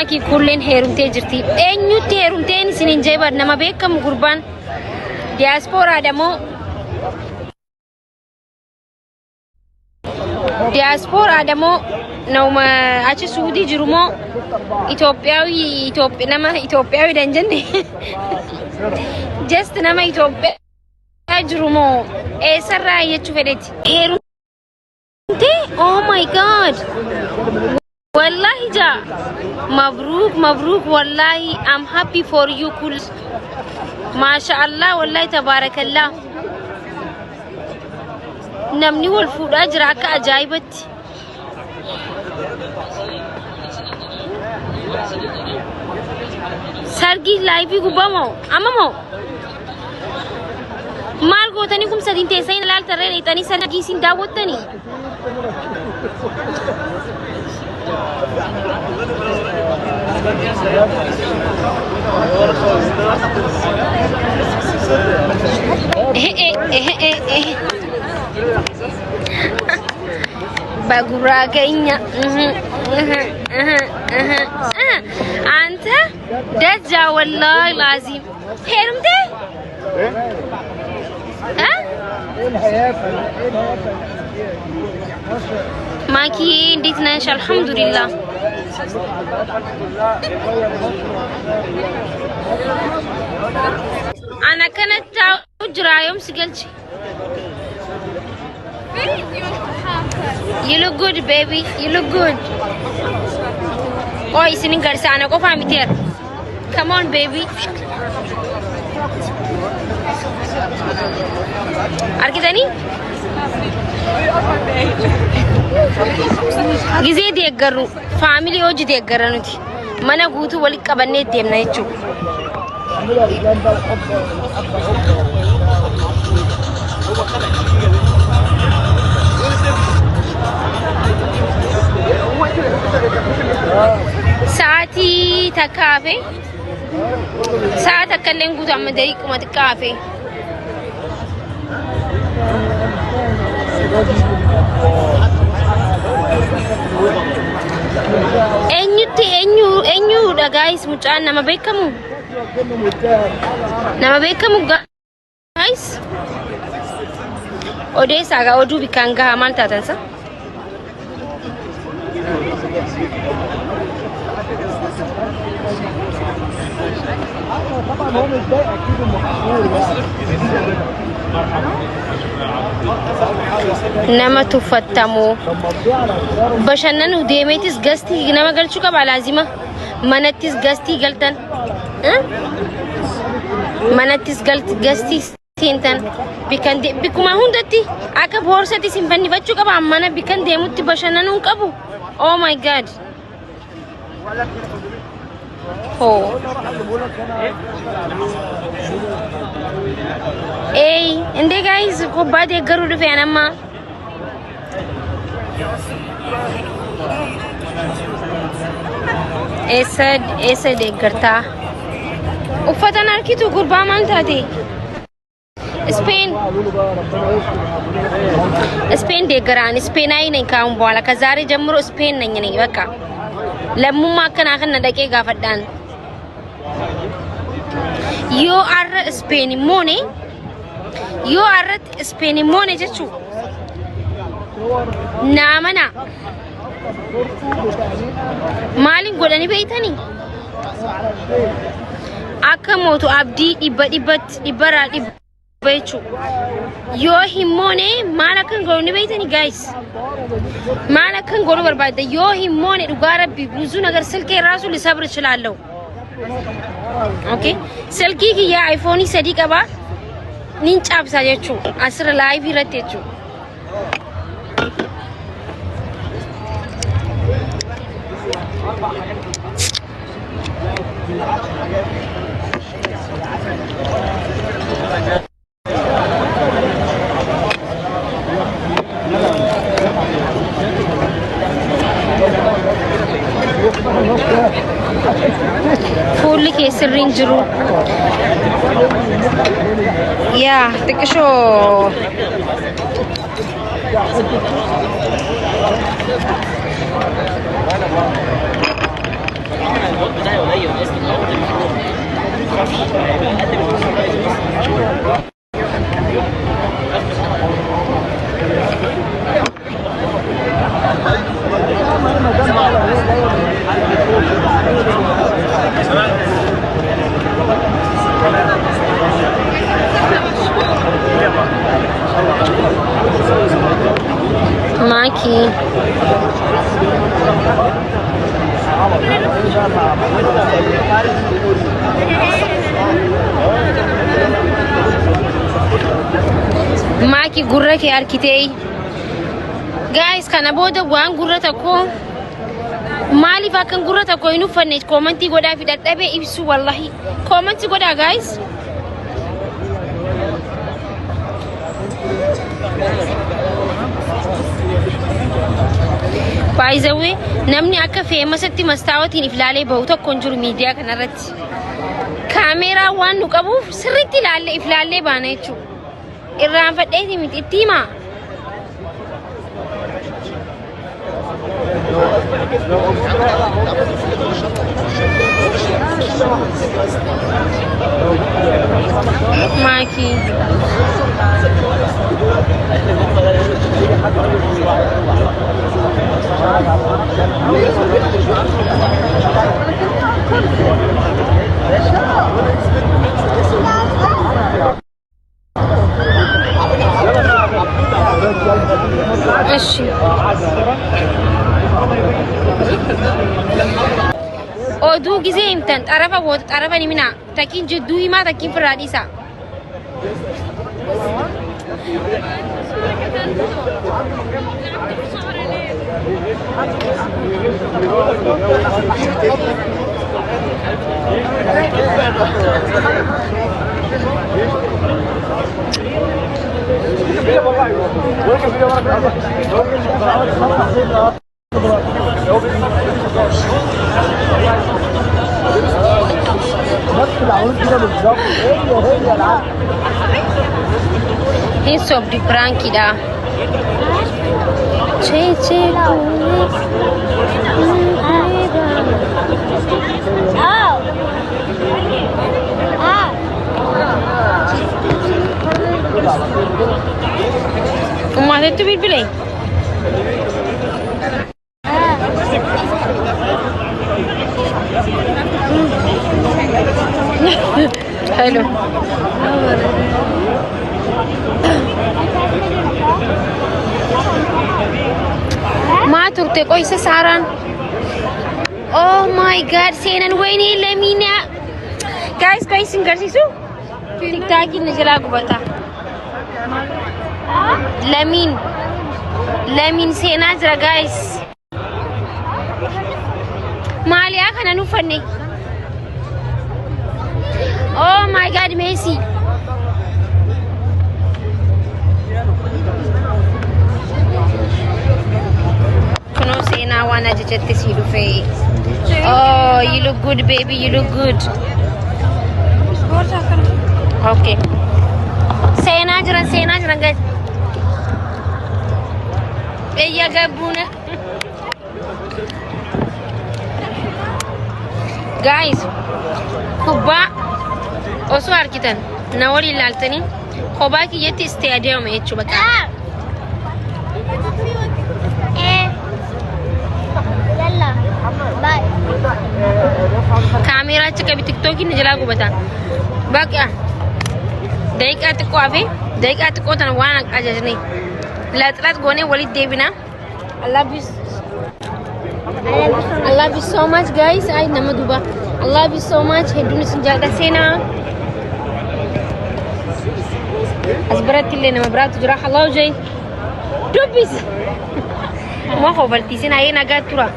ماكي كلين هيرمتي جرتي أنيو تهرمتين سنين جايبر نما بيكم قربان diaspora ada mo nauma achi Saudi jiru mo Itoophiyawi nama Itoophiyawi dan jenne just nama Itoophiya jiru mo sarra yechu fedeti herumte oh my god wallahi ja mabruk wallahi I'm happy for you kul masha Allah wallahi tabarakallah namni wal fuudha jira akka ajaa'ibatti sargi live gubamo amamo maal gootani kum sadin teessayn laal tarreen itani sargi sin daawwattani bagura kayaknya anta daja wallahi lazim herumte maki እንዴት ነሽ አልহামዱሊላህ انا كنت جرايم سجلتي You look good, baby. You look good. Oh, isn't it Garsana? Go for me there. Come on, baby. Arkitani? Gize de garu. Family oji de garanuti. Mana gutu wali kabanne dem na ichu. ساعتي تكافي ساعة تكلم قوت عم دريك ما تكافي enyu da guys mucaan nama beekamu guys odeessa ga oduu bikaan gahaa maal taatansa طبعا هو متضايق اكيد المحصول نما تفتمو بشنن ديميتس غستي نما قالشو كبا لازمه منتس غستي قلتن منتس قلت غستي تنتن بكن دي بكما هوندتي اكا بورستي سيمبني بچو كبا امنا بكن ديموت بشننون كبو او ماي جاد Oh. Hey, inde guys, ko bade garu du fe anama. Esa de garta. Ufatan arkitu gurba man thati. Spain de garan Spain ai nahi kaum bola kazare jamro Spain nahi baka. Lamma kana kana dake gafadan. You are Spain money. You are Spain money jechu. Namana. Malin godani beitani. Akamoto abdi ibara bechu. Yo himone malakan godani beitani guys. malakan godo barbada yo himone dugara bi ብዙ ነገር ስልኬ ራሱ ሊሰብር ይችላልው ኦኬ ስልኪ ያ አይፎን ሰዲቀባ ኒንጫብሳየቹ 10 ላይቭ ይረቴቹ فول كيسر رينجرو يا تكشو معاكي معاكي قرك يا أركيتي guys kana booda waan gurra tokko maaliif akkan gurra tokko hin uffanne koomentii godhaa fi dadhabee ibsu wallahi koomentii godhaa guys by the way namni akka feemasatti mastaawatiin iflaalee bahu tokko hin jiru miidiyaa kanarratti kaameeraa waan nu qabuuf sirriitti ilaalle iflaallee baana jechuudha irraanfadheeti miti itti himaa Mikey. ماشي اودو جزء امتن تعرفه بود تعرفه نمنا تكين جدوي ما تكين في الرئيسة Ini sob di perang kita. Cece kulit. Umar itu bil. Hello. Ma turte koi se saran. Oh my god, senan wayne lamina. Guys, koi singer sisu? TikTok ini jela aku bata. Lamin sena jera guys. Mali akan anu fanne. Oh my god, Messi. Kuno sena wana jechette sidu fe. Oh, you look good baby, you look good. Okay. Sena jaran guys. Iya gabuna. Guys, kuba osu arkitan nawali laltani kuba ki yetti stadium echu baka yalla bye kamera chika bi tiktok ni jala go bata baka daiqat ko abe daiqat ko tan wana ajajni latlat gone walid debina I love you so much guys. I namaduba. I love you so much. Hedun sinjada sena. Asbarat اللي أنا مبرات جراح الله جاي. دوبيس. ما هو بلتي سنا هنا قاعد ترى.